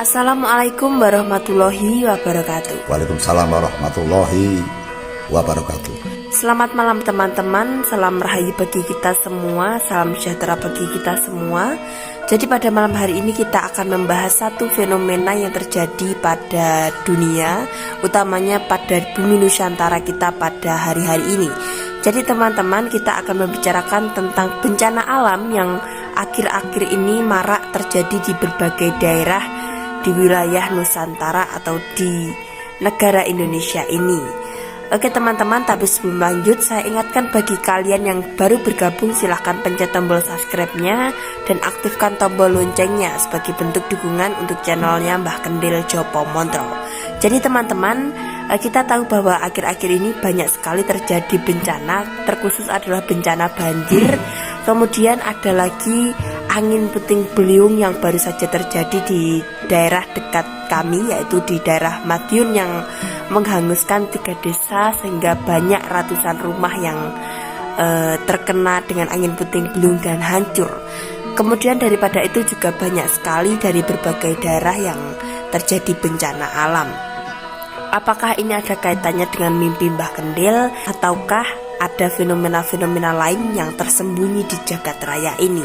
Assalamualaikum warahmatullahi wabarakatuh. Waalaikumsalam warahmatullahi wabarakatuh. Selamat malam teman-teman, salam rahayu bagi kita semua, salam sejahtera bagi kita semua. Jadi pada malam hari ini kita akan membahas satu fenomena yang terjadi pada dunia, utamanya pada bumi Nusantara kita pada hari-hari ini. Jadi teman-teman, kita akan membicarakan tentang bencana alam yang akhir-akhir ini marak terjadi di berbagai daerah di wilayah Nusantara atau di negara Indonesia ini. Oke teman-teman, tapi sebelum lanjut saya ingatkan bagi kalian yang baru bergabung, silahkan pencet tombol subscribe-nya dan aktifkan tombol loncengnya sebagai bentuk dukungan untuk channelnya Mbah Kendil Jopo Montro. Jadi teman-teman, kita tahu bahwa akhir-akhir ini banyak sekali terjadi bencana, terkhusus adalah bencana banjir. Kemudian ada lagi angin puting beliung yang baru saja terjadi di daerah dekat kami, yaitu di daerah Madiun yang menghanguskan 3 desa sehingga banyak ratusan rumah yang terkena dengan angin puting beliung dan hancur. Kemudian daripada itu juga banyak sekali dari berbagai daerah yang terjadi bencana alam. Apakah ini ada kaitannya dengan mimpi Mbah Kendil ataukah ada fenomena-fenomena lain yang tersembunyi di jagat raya ini?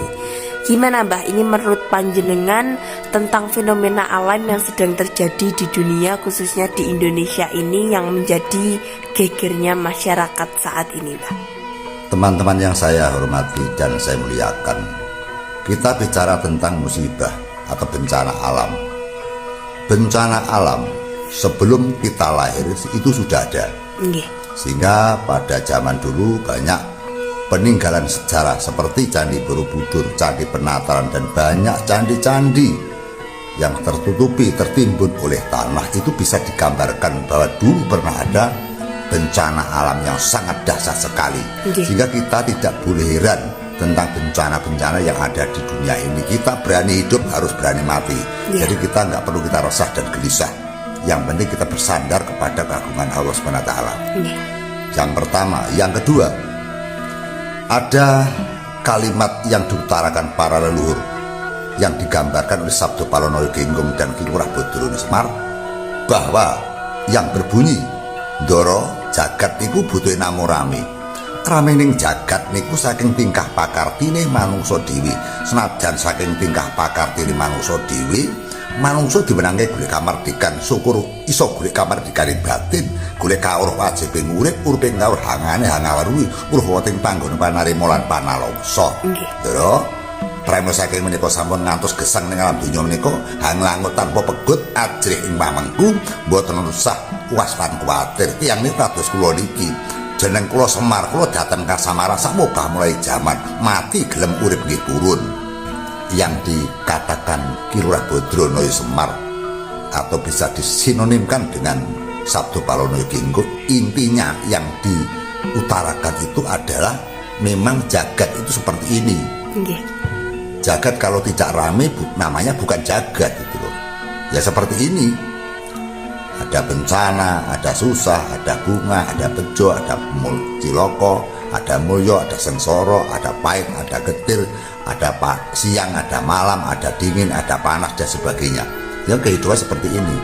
Gimana Mbah, ini menurut panjenengan tentang fenomena alam yang sedang terjadi di dunia, khususnya di Indonesia ini yang menjadi gegernya masyarakat saat ini Mbah? Teman-teman yang saya hormati dan saya muliakan, kita bicara tentang musibah atau bencana alam. Bencana alam sebelum kita lahir itu sudah ada. Sehingga pada zaman dulu banyak peninggalan sejarah seperti Candi Borobudur, Candi Penataran, dan banyak candi-candi yang tertutupi, tertimbun oleh tanah itu bisa digambarkan bahwa dulu pernah ada bencana alam yang sangat dahsyat sekali. Sehingga kita tidak boleh heran tentang bencana-bencana yang ada di dunia ini. Kita berani hidup, harus berani mati. Jadi kita nggak perlu kita resah dan gelisah. Yang penting kita bersandar kepada keagungan Allah SWT. Yang pertama. Yang kedua, ada kalimat yang diutarakan para leluhur yang digambarkan oleh Sabdo Palonoyo Genggong dan Ki Lurah Bodro Semar, bahwa yang berbunyi ndoro jagat niku butuh namo rame. Rame ning jagat niku saking tingkah pakartine manungsa dhewe. Senajan saking tingkah pakartine manungsa dhewe, manungsa diwenangke golek kamardikan, syukur iso golek kamardikan batin, golek kawruh wajibe urip, uripe kawruh hangane hangawaruhi, uruh wonten panggon panarima lan panalongso. Ndoro premo saking menika sampun ngantos gesang ning alam donya menika, hanglangut tanpa pegut, ajrih ing pamengku, mboten usah kuwas lan kuwatir. Tiyang niki kados kula niki, jeneng kula Semar, kula dateng Kasamara samoga mulai jaman, mati gelem urip nggih purun. yang dikatakan Ki Lurah Badrono Semar atau bisa disinonimkan dengan Sabdo Palono Ginggo, intinya yang diutarakan itu adalah memang jagat itu seperti ini. Nggih. Jagat kalau tidak rame namanya bukan jagat gitu loh. Ya seperti ini. Ada bencana, ada susah, ada bunga, ada bejo, ada ciloko, ada mulyo, ada sengsoro, ada pahit, ada getir, ada siang, ada malam, ada dingin, ada panas dan sebagainya. Yang kehidupan seperti ini.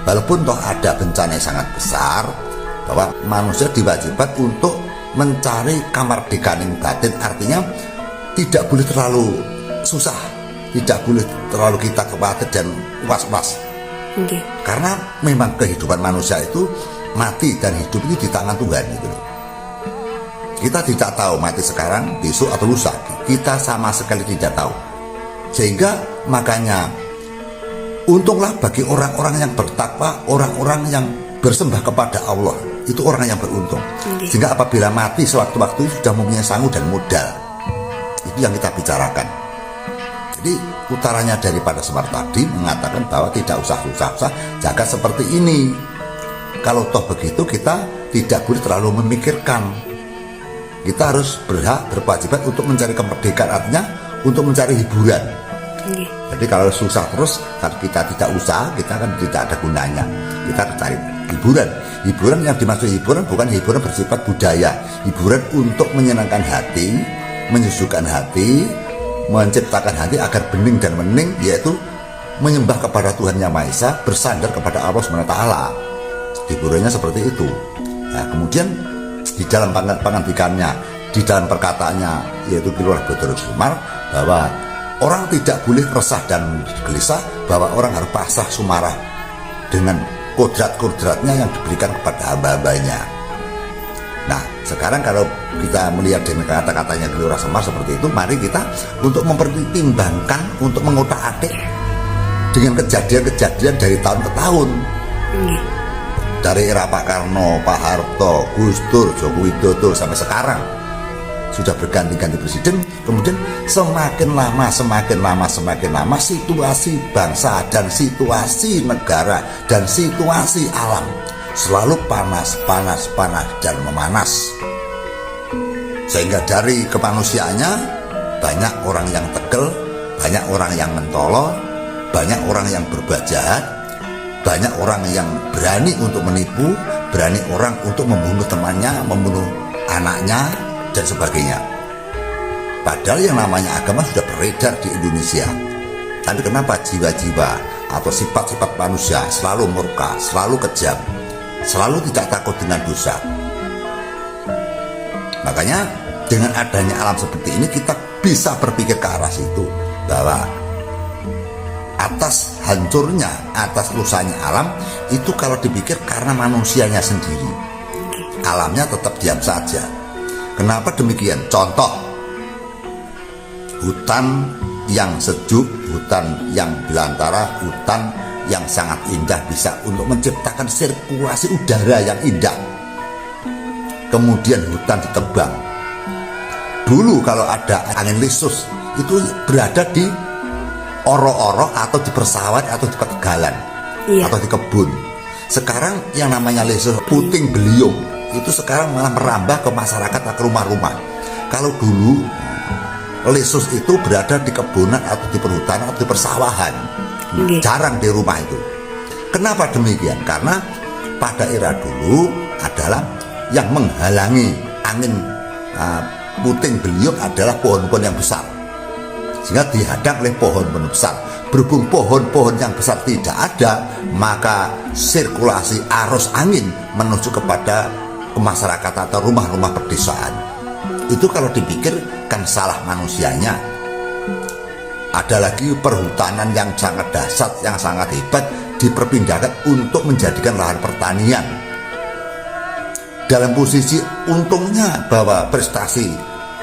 Walaupun toh ada bencana yang sangat besar, bahwa manusia diwajibkan untuk mencari kamardikaan batin, artinya tidak boleh terlalu susah, tidak boleh terlalu kita khawatir dan was-was. Okay. Karena memang kehidupan manusia itu mati dan hidup itu di tangan Tuhan gitu. Kita tidak tahu mati sekarang, besok atau lusa. Kita sama sekali tidak tahu. Sehingga makanya untunglah bagi orang-orang yang bertakwa, orang-orang yang bersembah kepada Allah. Itu orang yang beruntung. Okay. Sehingga apabila mati sewaktu-waktu sudah mempunyai sangu dan modal. Itu yang kita bicarakan. Jadi utaranya daripada Semar tadi mengatakan bahwa tidak usah susah-susah, jagat seperti ini. Kalau toh begitu kita tidak boleh terlalu memikirkan. Kita harus berkewajiban untuk mencari kemerdekaan, artinya untuk mencari hiburan. Jadi kalau susah terus, kalau kita tidak usaha, kita kan tidak ada gunanya. Kita harus cari hiburan. Hiburan yang dimaksud hiburan bukan hiburan bersifat budaya. Hiburan untuk menyenangkan hati, menyejukkan hati, menciptakan hati agar bening dan mening, yaitu menyembah kepada Tuhan Yang Maha Esa, bersandar kepada Allah SWT. Hiburannya seperti itu. Nah, kemudian di dalam pengantikannya, di dalam perkataannya, yaitu Ki Lurah Badrono Semar, bahwa orang tidak boleh resah dan gelisah, bahwa orang harus pasrah sumarah dengan kodrat-kodratnya yang diberikan kepada hamba-hambanya. Nah, sekarang kalau kita melihat dengan kata-katanya Ki Lurah Semar seperti itu, mari kita untuk mempertimbangkan, untuk mengotak-atik dengan kejadian-kejadian dari tahun ke tahun. Dari era Pak Karno, Pak Harto, Gus Dur, Joko Widodo sampai sekarang sudah berganti-ganti presiden. Kemudian semakin lama situasi bangsa dan situasi negara dan situasi alam selalu panas dan memanas. Sehingga dari kemanusiaannya banyak orang yang tegel, banyak orang yang mentolol, banyak orang yang berbuat jahat, banyak orang yang berani untuk menipu, berani orang untuk membunuh temannya, membunuh anaknya dan sebagainya. Padahal yang namanya agama sudah beredar di Indonesia. Tapi kenapa jiwa-jiwa atau sifat-sifat manusia selalu murka, selalu kejam, selalu tidak takut dengan dosa? Makanya dengan adanya alam seperti ini kita bisa berpikir ke arah situ, bahwa atas hancurnya, atas rusaknya alam itu kalau dipikir karena manusianya sendiri. Alamnya tetap diam saja. Kenapa demikian? Contoh, hutan yang sejuk, hutan yang belantara, hutan yang sangat indah bisa untuk menciptakan sirkulasi udara yang indah. Kemudian hutan ditebang. Dulu kalau ada angin lisus itu berada di oro-oro atau di persawahan atau di petegalan, atau di kebun. Sekarang yang namanya lisus, puting beliung itu sekarang malah merambah ke masyarakat, ke rumah-rumah. Kalau dulu lisus itu berada di kebunan atau di perhutanan atau di persawahan, jarang di rumah itu. Kenapa demikian? Karena pada era dulu adalah yang menghalangi angin puting beliung adalah pohon-pohon yang besar, sehingga dihadang oleh pohon-pohon besar. Berhubung pohon-pohon yang besar tidak ada, maka sirkulasi arus angin menuju kepada masyarakat atau rumah-rumah perdesaan. Itu kalau dipikir kan salah manusianya. Ada lagi perhutanan yang sangat dahsyat, yang sangat hebat, diperpindahkan untuk menjadikan lahan pertanian. Dalam posisi untungnya bahwa prestasi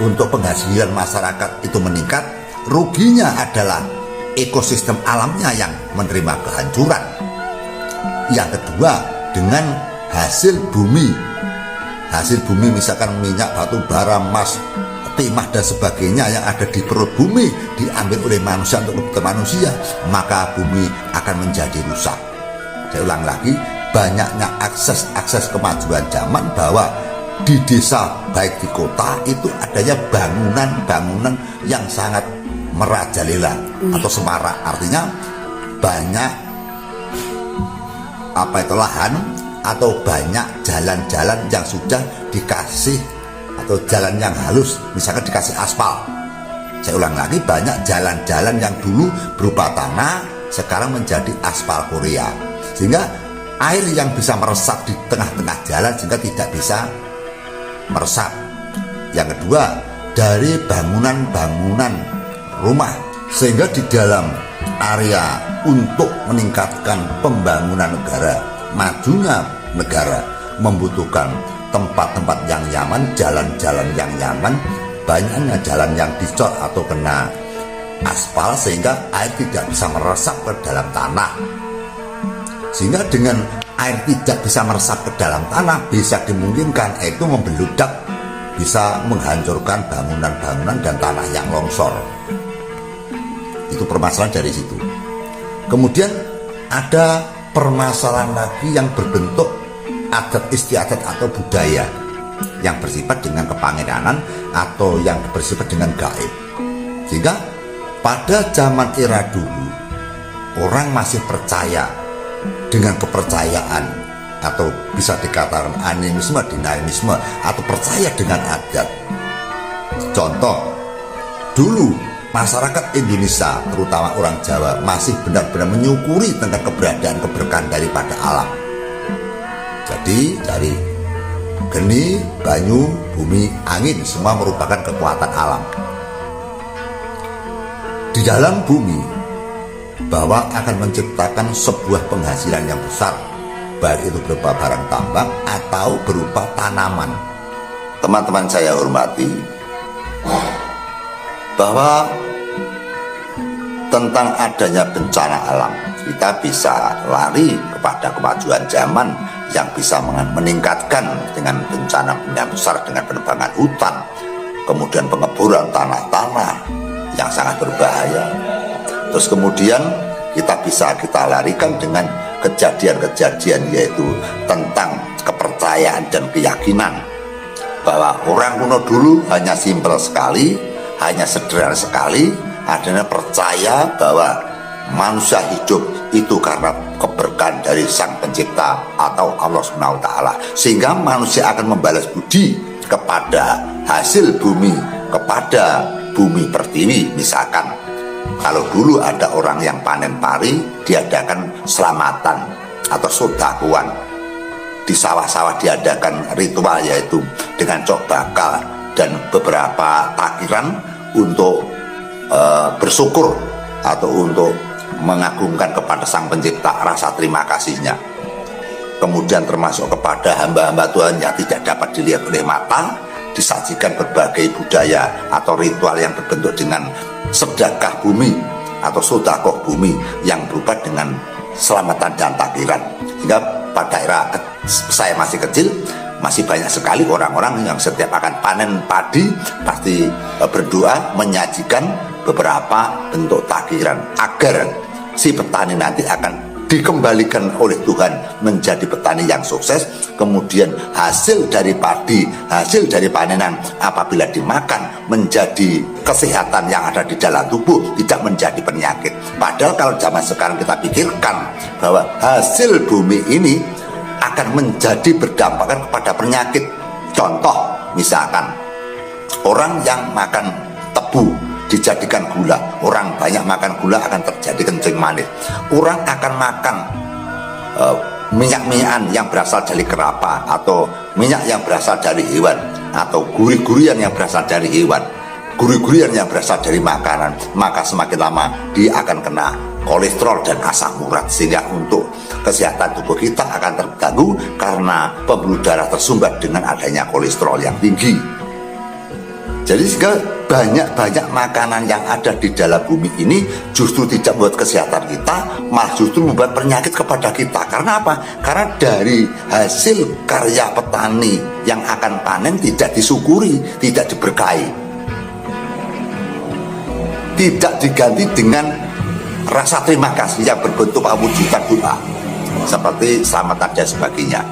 untuk penghasilan masyarakat itu meningkat, ruginya adalah ekosistem alamnya yang menerima kehancuran. Yang kedua, dengan hasil bumi misalkan minyak, batu bara, emas, timah dan sebagainya yang ada di perut bumi diambil oleh manusia untuk kebutuhan manusia, maka bumi akan menjadi rusak. Saya ulang lagi, banyaknya akses kemajuan zaman bahwa di desa baik di kota itu adanya bangunan-bangunan yang sangat merajalela atau semarak, artinya banyak lahan atau banyak jalan-jalan yang sudah dikasih atau jalan yang halus, misalkan dikasih aspal. Saya ulang lagi, banyak jalan-jalan yang dulu berupa tanah sekarang menjadi aspal Korea, sehingga air yang bisa meresap di tengah-tengah jalan sehingga tidak bisa meresap. Yang kedua, dari bangunan-bangunan rumah, sehingga di dalam area untuk meningkatkan pembangunan negara, majunya negara membutuhkan tempat-tempat yang nyaman, jalan-jalan yang nyaman, banyaknya jalan yang dicor atau kena aspal sehingga air tidak bisa meresap ke dalam tanah. Sehingga dengan air tidak bisa meresap ke dalam tanah, bisa dimungkinkan air itu membeludak, bisa menghancurkan bangunan-bangunan dan tanah yang longsor. Itu permasalahan dari situ. Kemudian ada permasalahan lagi yang berbentuk adat istiadat atau budaya yang bersifat dengan kepangeranan atau yang bersifat dengan gaib. Sehingga pada zaman era dulu orang masih percaya dengan kepercayaan atau bisa dikatakan animisme, dinamisme atau percaya dengan adat. Contoh, dulu masyarakat Indonesia terutama orang Jawa masih benar-benar menyukuri tentang keberadaan keberkahan daripada alam. Jadi dari geni, banyu, bumi, angin semua merupakan kekuatan alam. Di dalam bumi bahwa akan menciptakan sebuah penghasilan yang besar, baik itu berupa barang tambang atau berupa tanaman. Teman-teman saya hormati, bahwa tentang adanya bencana alam kita bisa lari kepada kemajuan zaman yang bisa meningkatkan dengan bencana yang besar dengan penebangan hutan, kemudian pengeboran tanah-tanah yang sangat berbahaya. Terus kemudian kita larikan dengan kejadian-kejadian yaitu tentang kepercayaan dan keyakinan bahwa orang kuno dulu hanya simpel sekali, hanya sederhana sekali, adanya percaya bahwa manusia hidup itu karena keberkahan dari Sang Pencipta atau Allah Subhanahu wa Ta'ala, sehingga manusia akan membalas budi kepada hasil bumi, kepada bumi pertiwi. Misalkan kalau dulu ada orang yang panen pari, diadakan selamatan atau sodakuan. Di sawah-sawah diadakan ritual yaitu dengan cok bakal dan beberapa takiran untuk bersyukur atau untuk mengagungkan kepada Sang Pencipta rasa terima kasihnya. Kemudian termasuk kepada hamba-hamba Tuhan yang tidak dapat dilihat oleh mata, disajikan berbagai budaya atau ritual yang berbentuk dengan sedekah bumi atau sodakoh bumi yang berupa dengan selamatan dan takiran. Hingga pada era saya masih kecil, masih banyak sekali orang-orang yang setiap akan panen padi pasti berdoa menyajikan beberapa bentuk takiran agar si petani nanti akan dikembalikan oleh Tuhan menjadi petani yang sukses. Kemudian hasil dari padi, hasil dari panenan apabila dimakan menjadi kesehatan yang ada di dalam tubuh, tidak menjadi penyakit. Padahal kalau zaman sekarang kita pikirkan bahwa hasil bumi ini akan menjadi berdampak kepada penyakit. Contoh misalkan orang yang makan tebu dijadikan gula, orang banyak makan gula akan terjadi kencing manis. Orang akan makan minyak-minyakan yang berasal dari kelapa atau minyak yang berasal dari hewan atau gurih-gurian yang berasal dari hewan, gurih-gurian yang berasal dari makanan, maka semakin lama dia akan kena kolesterol dan asam urat, sehingga untuk kesehatan tubuh kita akan terganggu karena pembuluh darah tersumbat dengan adanya kolesterol yang tinggi. Jadi sehingga banyak-banyak makanan yang ada di dalam bumi ini justru tidak membuat kesehatan kita, malah justru membuat penyakit kepada kita. Karena apa? Karena dari hasil karya petani yang akan panen tidak disyukuri, tidak diberkahi. tidak diganti dengan rasa terima kasih yang berbentuk pewujudan doa seperti selamat dan sebagainya.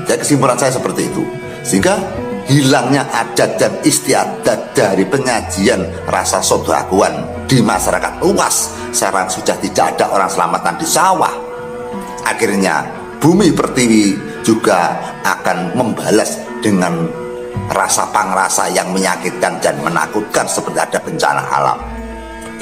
Jadi kesimpulan saya seperti itu. Sehingga hilangnya adat dan istiadat dari penyajian rasa sodakoan di masyarakat luas. Sekarang sudah tidak ada orang selamatan di sawah. Akhirnya bumi pertiwi juga akan membalas dengan rasa pangrasa yang menyakitkan dan menakutkan seperti ada bencana alam.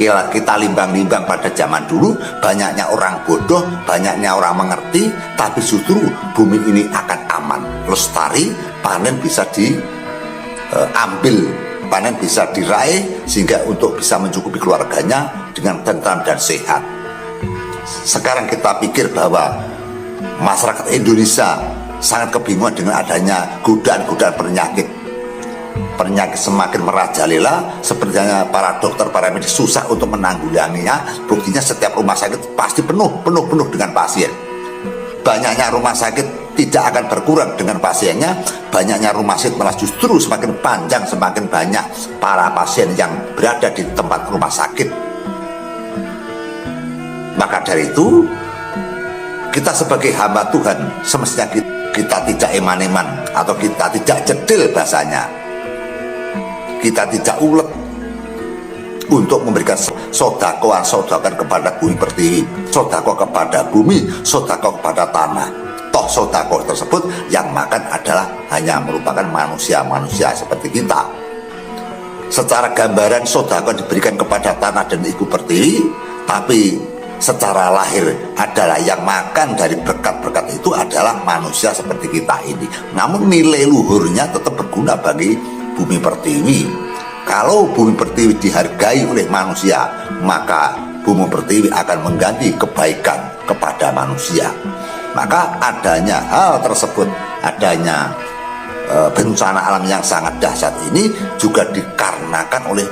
Kita limbang-limbang pada zaman dulu, banyaknya orang bodoh, banyaknya orang mengerti, tapi justru bumi ini akan aman, lestari, panen bisa diambil, panen bisa diraih, sehingga untuk bisa mencukupi keluarganya dengan tentram dan sehat. Sekarang kita pikir bahwa masyarakat Indonesia sangat kebingungan dengan adanya godaan-godaan penyakit semakin merajalela, sepertinya para dokter, para medis susah untuk menanggulanginya. Buktinya setiap rumah sakit pasti penuh dengan pasien. Banyaknya rumah sakit tidak akan berkurang dengan pasiennya, banyaknya rumah sakit malah justru semakin panjang, semakin banyak para pasien yang berada di tempat rumah sakit. Maka dari itu, kita sebagai hamba Tuhan semestinya kita tidak eman-eman atau kita tidak jedil bahasanya. Kita tidak ulet untuk memberikan sodakoan kepada bumi pertiwi, sodako kepada bumi, sodako kepada tanah. Toh sodako tersebut yang makan adalah hanya merupakan manusia-manusia seperti kita. Secara gambaran sodako diberikan kepada tanah dan ibu pertiwi, tapi secara lahir adalah yang makan dari berkat-berkat itu adalah manusia seperti kita ini. Namun nilai luhurnya tetap berguna bagi bumi pertiwi. Kalau bumi pertiwi dihargai oleh manusia, maka bumi pertiwi akan mengganti kebaikan kepada manusia. Maka adanya hal tersebut, adanya bencana alam yang sangat dahsyat ini juga dikarenakan oleh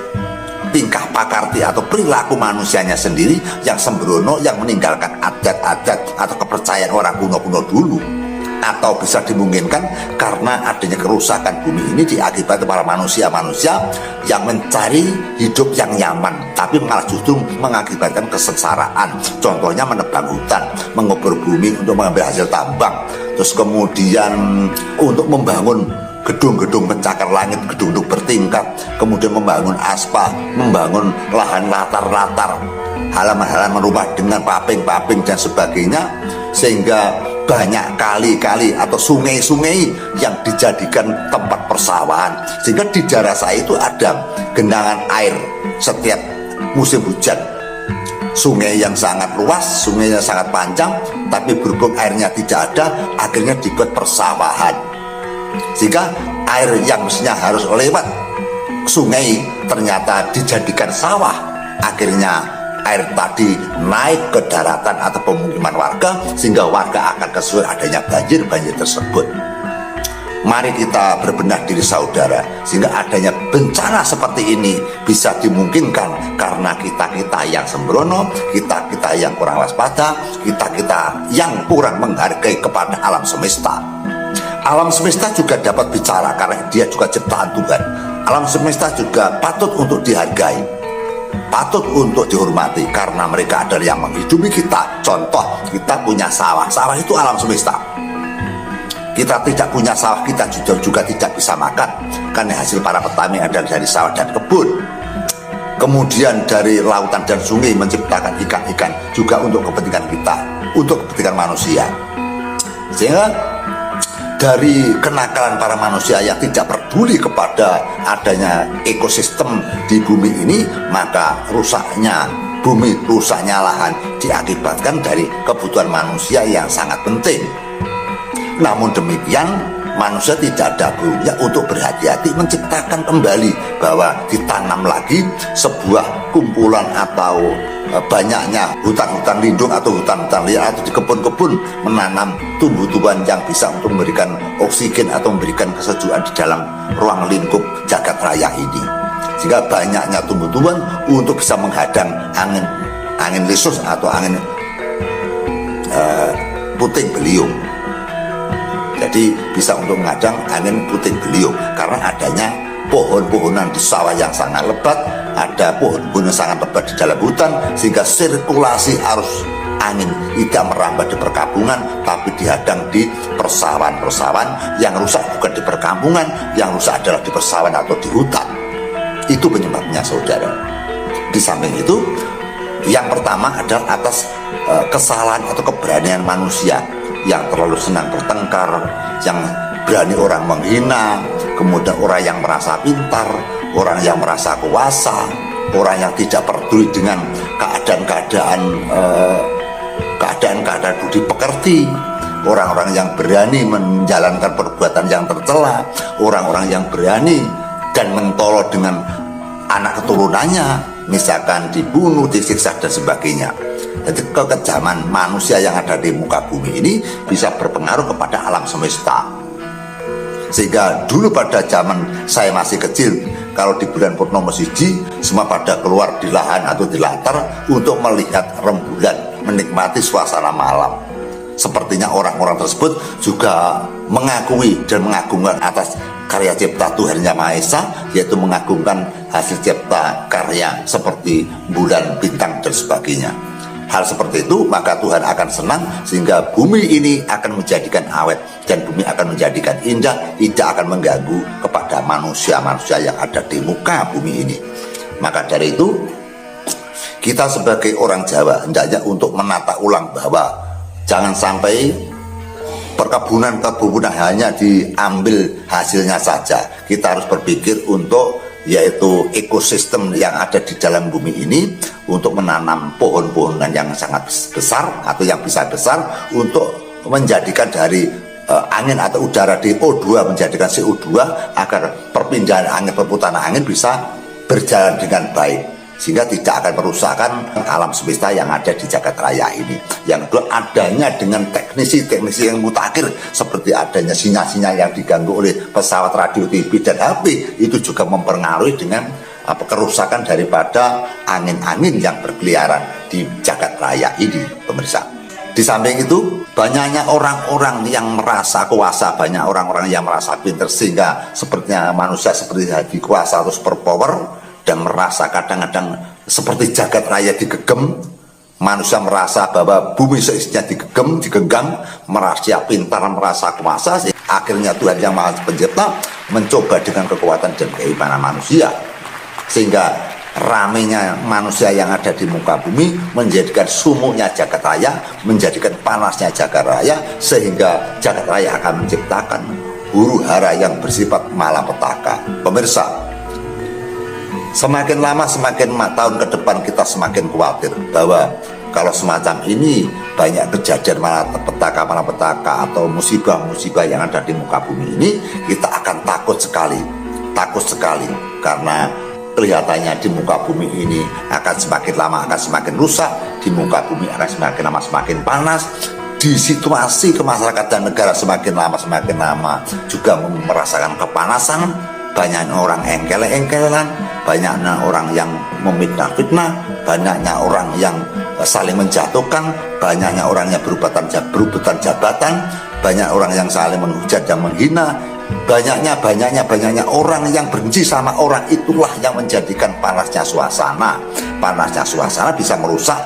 tingkah pakarti atau perilaku manusianya sendiri yang sembrono, yang meninggalkan adat-adat atau kepercayaan orang kuno-kuno dulu. Atau bisa dimungkinkan karena adanya kerusakan bumi ini diakibatkan para manusia-manusia yang mencari hidup yang nyaman, tapi malah justru mengakibatkan kesengsaraan. Contohnya menebang hutan, mengubur bumi untuk mengambil hasil tambang, terus kemudian untuk membangun gedung-gedung pencakar langit, gedung-gedung bertingkat, kemudian membangun aspal, membangun lahan latar-latar, halaman-halaman rumah dengan paping-paping dan sebagainya, sehingga banyak kali-kali atau sungai-sungai yang dijadikan tempat persawahan, sehingga di daerah saya itu ada genangan air setiap musim hujan. Sungai yang sangat luas, sungai yang sangat panjang, tapi berhubung airnya tidak ada, akhirnya dibuat persawahan, sehingga air yang mestinya harus lewat sungai ternyata dijadikan sawah. Akhirnya air tadi naik ke daratan atau pemukiman warga, sehingga warga akan kesulitan adanya banjir tersebut. Mari kita berbenah diri saudara, sehingga adanya bencana seperti ini bisa dimungkinkan karena kita-kita yang sembrono, kita-kita yang kurang waspada, kita-kita yang kurang menghargai kepada alam semesta. Alam semesta juga dapat bicara karena dia juga ciptaan Tuhan. Alam semesta juga patut untuk dihargai, patut untuk dihormati karena mereka adalah yang menghidupi kita. Contoh, kita punya sawah itu alam semesta. Kita tidak punya sawah, kita juga tidak bisa makan karena hasil para petani adalah dari sawah dan kebun. Kemudian dari lautan dan sungai menciptakan ikan-ikan juga untuk kepentingan kita, untuk kepentingan manusia. Sehingga dari kenakalan para manusia yang tidak peduli kepada adanya ekosistem di bumi ini, maka rusaknya bumi, rusaknya lahan diakibatkan dari kebutuhan manusia yang sangat penting. Namun demikian, manusia tidak ada perlunya untuk berhati-hati menciptakan kembali bahwa ditanam lagi sebuah kumpulan atau banyaknya hutan-hutan lindung atau hutan-hutan liar atau di kebun-kebun menanam tumbuh-tumbuhan yang bisa untuk memberikan oksigen atau memberikan kesejukan di dalam ruang lingkup jagat raya ini, sehingga banyaknya tumbuh-tumbuhan untuk bisa menghadang angin lesus atau angin puting beliung. Jadi bisa untuk menghadang angin puting beliung karena adanya pohon-pohonan di sawah yang sangat lebat, ada pohon-pohon yang sangat lebat di dalam hutan, sehingga sirkulasi arus angin tidak merambat di perkampungan, tapi dihadang di persawahan-persawahan. Yang rusak bukan di perkampungan, yang rusak adalah di persawahan atau di hutan. Itu penyebabnya, saudara. Di samping itu, yang pertama adalah atas kesalahan atau keberanian manusia yang terlalu senang bertengkar, yang berani orang menghina, kemudian orang yang merasa pintar, orang yang merasa kuasa, orang yang tidak peduli dengan keadaan budi pekerti, orang-orang yang berani menjalankan perbuatan yang tercela, orang-orang yang berani dan mentolo dengan anak keturunannya, misalkan dibunuh, disiksa dan sebagainya. Jadi kekejaman manusia yang ada di muka bumi ini bisa berpengaruh kepada alam semesta. Sehingga dulu pada zaman saya masih kecil, kalau di bulan Purnomo Siji, semua pada keluar di lahan atau di latar untuk melihat rembulan, menikmati suasana malam. Sepertinya orang-orang tersebut juga mengakui dan mengagungkan atas karya cipta Tuhan Yang Maha Esa, yaitu mengagungkan hasil cipta karya seperti bulan, bintang dan sebagainya. Hal seperti itu maka Tuhan akan senang, sehingga bumi ini akan menjadikan awet dan bumi akan menjadikan indah, tidak akan mengganggu kepada manusia-manusia yang ada di muka bumi ini. Maka dari itu kita sebagai orang Jawa hendaknya untuk menata ulang bahwa jangan sampai perkebunan hanya diambil hasilnya saja. Kita harus berpikir untuk yaitu ekosistem yang ada di dalam bumi ini, untuk menanam pohon-pohonan yang sangat besar atau yang bisa besar untuk menjadikan dari angin atau udara di O2 menjadikan CO2, agar perpindahan angin, perputaran angin bisa berjalan dengan baik, sehingga tidak akan merusakkan alam semesta yang ada di jagat raya ini. Yang kedua, adanya dengan teknisi yang mutakhir, seperti adanya sinyal-sinyal yang diganggu oleh pesawat radio, TV dan HP, itu juga mempengaruhi dengan kerusakan daripada angin-angin yang berkeliaran di jagat raya ini, pemirsa. Di samping itu, banyaknya orang-orang yang merasa kuasa, banyak orang-orang yang merasa pintar, sehingga sepertinya manusia seperti dikuasa atau superpower, dan merasa kadang-kadang seperti jagat raya digegem. Manusia merasa bahwa bumi seisinya digenggam, merasa pintar, merasa kuasa. Akhirnya Tuhan Yang Maha Pencipta mencoba dengan kekuatan dan keimanan manusia, sehingga ramenya manusia yang ada di muka bumi menjadikan sumuknya jagat raya, menjadikan panasnya jagat raya, sehingga jagat raya akan menciptakan huru hara yang bersifat malapetaka. Pemirsa, semakin lama semakin tahun ke depan kita semakin khawatir bahwa kalau semacam ini banyak kejadian malapetaka atau musibah-musibah yang ada di muka bumi ini, kita akan takut sekali karena kelihatannya di muka bumi ini akan semakin lama akan semakin rusak, di muka bumi akan semakin lama semakin panas. Di situasi kemasyarakatan negara semakin lama juga merasakan kepanasan. Banyaknya orang engkel-engkelan, banyaknya orang yang memfitnah, banyaknya orang yang saling menjatuhkan, banyaknya orang yang berebutan jabatan, banyak orang yang saling menghujat dan menghina, banyaknya orang yang benci sama orang. Itulah yang menjadikan panasnya suasana bisa merusak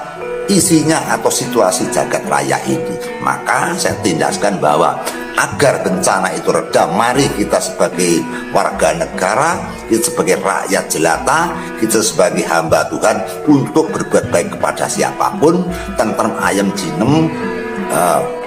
isinya atau situasi jagat raya ini. Maka saya tindaskan bahwa agar bencana itu reda, mari kita sebagai warga negara, kita sebagai rakyat jelata, kita sebagai hamba Tuhan untuk berbuat baik kepada siapapun. Tentrem ayam jinem,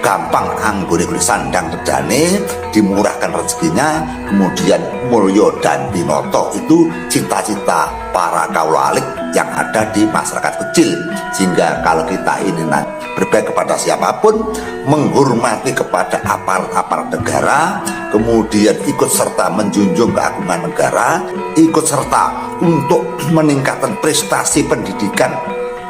gampang anggone sandang redane, dimurahkan rezekinya, kemudian mulya dan binoto. Itu cita-cita para kaula alik yang ada di masyarakat kecil. Sehingga kalau kita ini berbaik kepada siapapun, menghormati kepada aparat negara, kemudian ikut serta menjunjung keagungan negara, ikut serta untuk meningkatkan prestasi pendidikan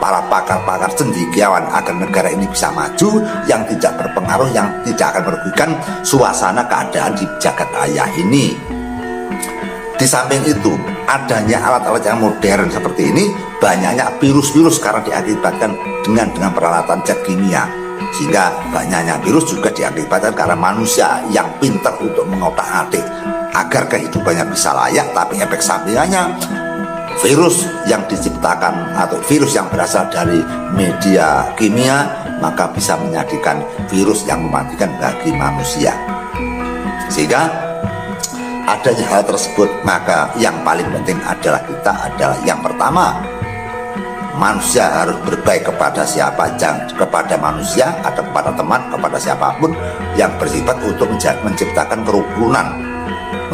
para pakar-pakar cendekiawan agar negara ini bisa maju, yang tidak berpengaruh, yang tidak akan merugikan suasana keadaan di jagat raya ini. Di samping itu, adanya alat-alat yang modern seperti ini, banyaknya virus-virus sekarang diakibatkan dengan peralatan zat kimia, sehingga banyaknya virus juga diakibatkan karena manusia yang pintar untuk mengotak-atik agar kehidupannya bisa layak, tapi efek sampingannya virus yang diciptakan atau virus yang berasal dari media kimia, maka bisa menjadikan virus yang mematikan bagi manusia. Sehingga adanya hal tersebut, maka yang paling penting adalah kita adalah yang pertama, manusia harus berbaik kepada siapa, jangan kepada manusia atau kepada teman, kepada siapapun yang bersifat untuk menciptakan kerukunan,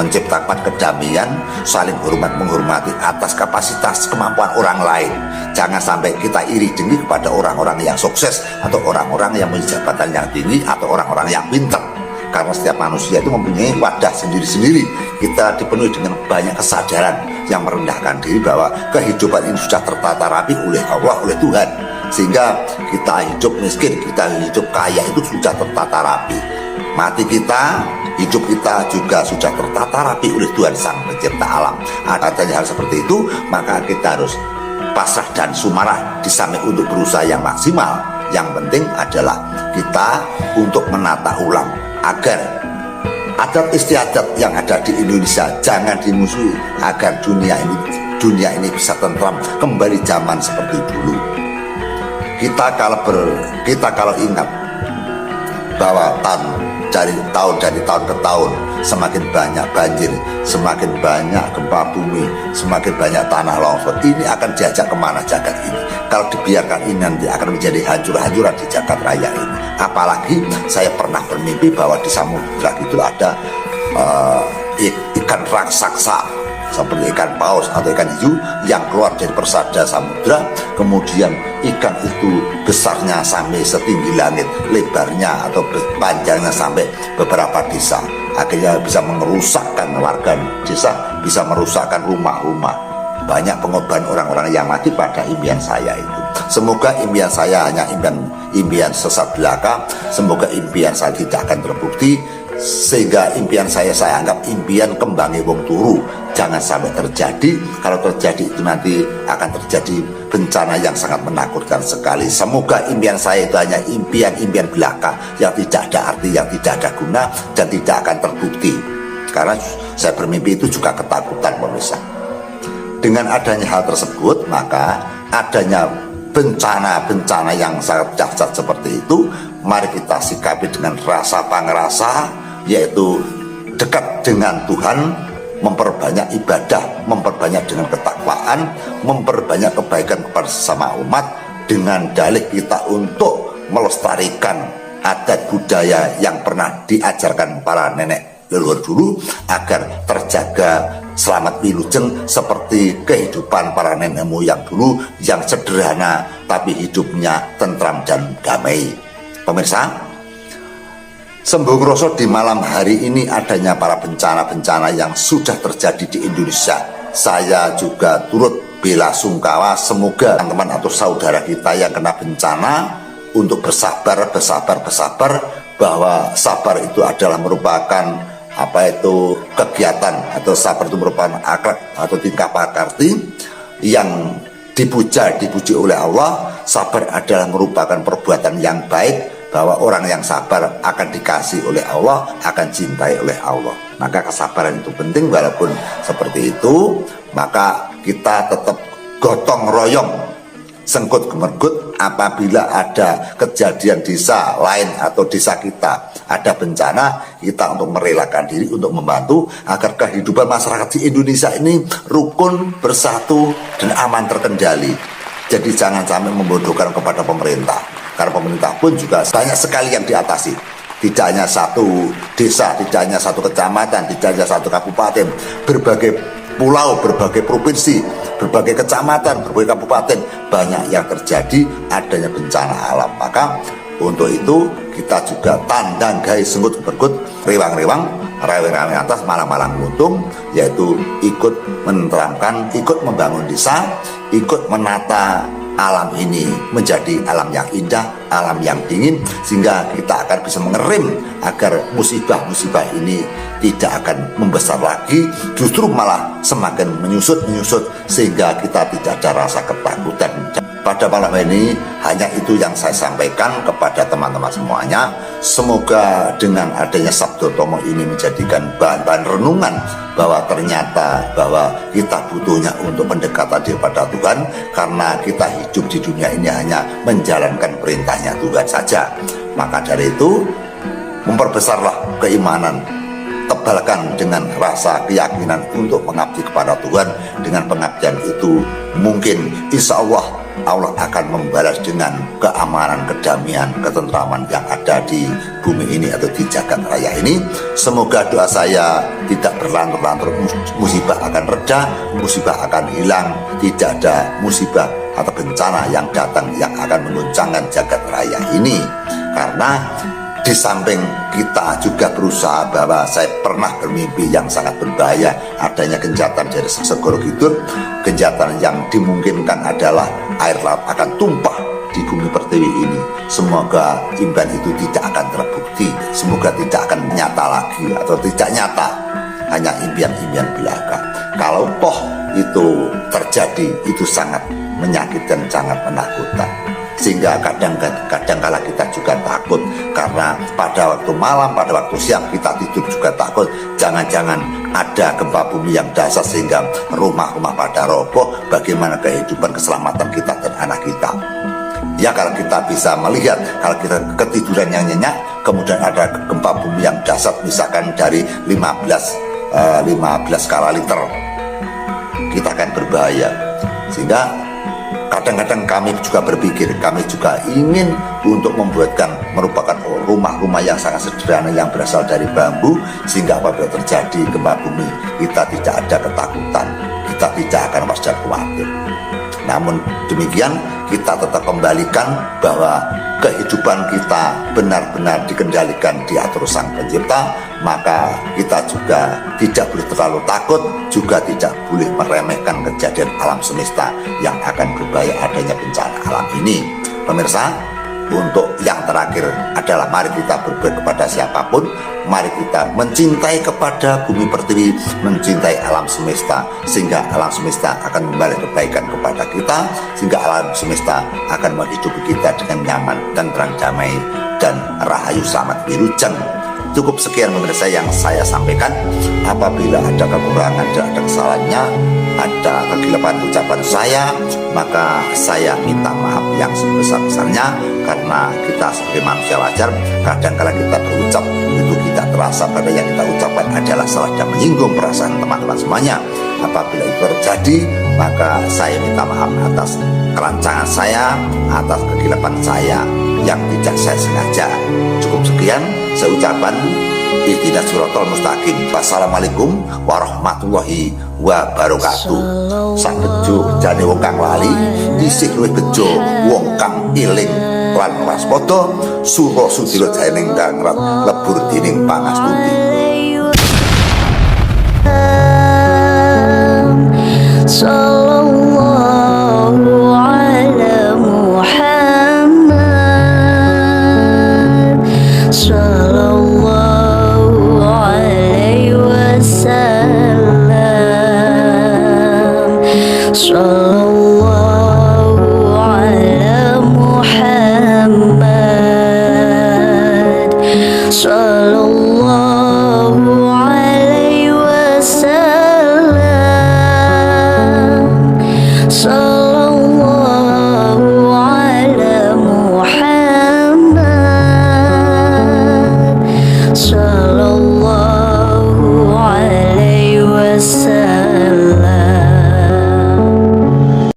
menciptakan kedamaian, saling hormat menghormati atas kapasitas kemampuan orang lain. Jangan sampai kita iri dengki kepada orang-orang yang sukses atau orang-orang yang memiliki jabatan yang tinggi atau orang-orang yang pintar. Karena setiap manusia itu mempunyai wadah sendiri-sendiri. Kita dipenuhi dengan banyak kesadaran yang merendahkan diri bahwa kehidupan ini sudah tertata rapi oleh Allah, oleh Tuhan. Sehingga kita hidup miskin, kita hidup kaya itu sudah tertata rapi. Mati kita, hidup kita juga sudah tertata rapi oleh Tuhan Sang Pencipta alam. Adanya hal seperti itu, maka kita harus pasrah dan sumarah di samping untuk berusaha yang maksimal. Yang penting adalah kita untuk menata ulang agar adat istiadat yang ada di Indonesia jangan dimusuhi, agar dunia ini bisa tentram kembali zaman seperti dulu. Kita kalau ingat bahwa dari tahun ke tahun semakin banyak banjir, semakin banyak gempa bumi, semakin banyak tanah longsor, ini akan diajak kemana jagat ini? Kalau dibiarkan ini nanti akan menjadi hancur-hancuran di jagat raya ini. Apalagi saya pernah bermimpi bahwa di samudra itu ada ikan raksasa seperti ikan paus atau ikan hiu yang keluar dari persada samudra. Kemudian ikan itu besarnya sampai setinggi langit, lebarnya atau panjangnya sampai beberapa desa. Akhirnya bisa merusakkan warga desa, bisa merusakkan rumah-rumah. Banyak pengorbanan orang-orang yang mati pada impian saya itu. Semoga impian saya hanya impian sesat belaka. Semoga impian saya tidak akan terbukti, sehingga impian saya anggap impian kembangi wong turu. Jangan sampai terjadi. Kalau terjadi itu nanti akan terjadi bencana yang sangat menakutkan sekali. Semoga impian saya itu hanya impian belaka yang tidak ada arti, yang tidak ada guna, dan tidak akan terbukti. Karena saya bermimpi itu juga ketakutan, pemirsa. Dengan adanya hal tersebut, maka adanya bencana-bencana yang sangat dahsyat seperti itu, mari kita sikapi dengan rasa pangrasa, yaitu dekat dengan Tuhan, memperbanyak ibadah, memperbanyak dengan ketakwaan, memperbanyak kebaikan kepada sesama umat, dengan dalih kita untuk melestarikan adat budaya yang pernah diajarkan para nenek leluhur dulu agar terjaga selamat wilujeng seperti kehidupan para nenek moyang dulu yang sederhana tapi hidupnya tentram dan damai. Pemirsa, sembung rasa di malam hari ini adanya para bencana-bencana yang sudah terjadi di Indonesia. Saya juga turut bela sungkawa, semoga teman-teman atau saudara kita yang kena bencana untuk bersabar, bahwa sabar itu adalah merupakan kegiatan, atau sabar itu merupakan akhlak atau tingkah pakarti yang dipuji oleh Allah. Sabar adalah merupakan perbuatan yang baik, bahwa orang yang sabar akan dikasih oleh Allah, akan cintai oleh Allah. Maka kesabaran itu penting. Walaupun seperti itu, maka kita tetap gotong royong, sengkut gemergut apabila ada kejadian desa lain atau desa kita ada bencana, kita untuk merelakan diri untuk membantu agar kehidupan masyarakat di Indonesia ini rukun, bersatu, dan aman terkendali. Jadi jangan sampai membodohkan kepada pemerintah, karena pemerintah pun juga banyak sekali yang diatasi. Tidak hanya satu desa, tidak hanya satu kecamatan, tidak hanya satu kabupaten, berbagai pulau, berbagai provinsi, berbagai kecamatan, berbagai kabupaten, banyak yang terjadi adanya bencana alam. Maka untuk itu kita juga tandang gai senggut bergut, rewang-rewang, rewang-rewang atas, malang-malang untung, yaitu ikut menenteramkan, ikut membangun desa, ikut menata alam ini menjadi alam yang indah, alam yang dingin, sehingga kita akan bisa mengerem agar musibah-musibah ini tidak akan membesar lagi, justru malah semakin menyusut, sehingga kita tidak ada rasa ketakutan. pada malam ini hanya itu yang saya sampaikan kepada teman-teman semuanya. Semoga dengan adanya Sabdo Tomo ini menjadikan bahan-bahan renungan bahwa ternyata bahwa kita butuhnya untuk pendekatan kepada Tuhan, karena kita hidup di dunia ini hanya menjalankan perintahnya Tuhan saja. Maka dari itu memperbesarlah keimanan, tebalkan dengan rasa keyakinan untuk mengabdi kepada Tuhan. Dengan pengabdian itu mungkin insya Allah Allah akan membalas dengan keamanan, kedamaian, ketentraman yang ada di bumi ini atau di jagat raya ini. Semoga doa saya tidak berlantur-lantur, musibah akan reda, musibah akan hilang, tidak ada musibah atau bencana yang datang yang akan mengguncangkan jagat raya ini. Karena di samping kita juga berusaha, bahwa saya pernah bermimpi yang sangat berbahaya, adanya gencatan dari Segoro Kidul. Gencatan yang dimungkinkan adalah air laut akan tumpah di bumi pertiwi ini. Semoga impian itu tidak akan terbukti, semoga tidak akan nyata lagi atau tidak nyata, hanya impian-impian belaka. Kalau toh itu terjadi, itu sangat menyakitkan, sangat menakutkan. Sehingga kadang-kala kita juga takut, karena pada waktu malam, pada waktu siang kita tidur juga takut. Jangan-jangan ada gempa bumi yang dahsyat sehingga rumah-rumah pada roboh. Bagaimana kehidupan keselamatan kita dan anak kita? Ya, kalau kita bisa melihat, kalau kita ketiduran yang nyenyak, kemudian ada gempa bumi yang dahsyat, misalkan dari 15 skala liter, kita akan berbahaya. Sehingga kadang-kadang kami juga berpikir, kami juga ingin untuk merupakan rumah-rumah yang sangat sederhana yang berasal dari bambu, sehingga apabila terjadi gempa bumi kita tidak ada ketakutan, kita tidak akan merasa khawatir. Namun demikian, kita tetap kembalikan bahwa kehidupan kita benar-benar dikendalikan, diatur Sang Pencipta. Maka kita juga tidak boleh terlalu takut, juga tidak boleh meremehkan kejadian alam semesta yang akan berbahaya adanya bencana alam ini. Pemirsa, untuk yang terakhir adalah mari kita berbuat kepada siapapun, mari kita mencintai kepada bumi pertiwi, mencintai alam semesta, sehingga alam semesta akan membalas kebaikan kepada kita, sehingga alam semesta akan menghidupi kita dengan nyaman dan terang damai dan rahayu selamat wilujeng. Cukup sekian pemirsa yang saya sampaikan. Apabila ada kekurangan dan ada kesalahannya, ada kegelapan ucapan saya, maka saya minta maaf yang sebesar-besarnya. Karena kita sebagai manusia wajar, kadang-kala kita berucap itu tidak terasa pada yang kita ucapkan adalah salah dan menyinggung perasaan teman-teman semuanya. Apabila itu terjadi, maka saya minta maaf atas kerancangan saya, atas kegelapan saya yang tidak saya sengaja. Cukup sekian saya ucapkan. Ihdinas siratal mustaqim. Wassalamualaikum warahmatullahi wabarakatuh. Sak bejo jane wong kang lali, isih luwih bejo wong kang eling lan waspada. Sura sudira janing kang lebur dening pangastuti. Sallallahu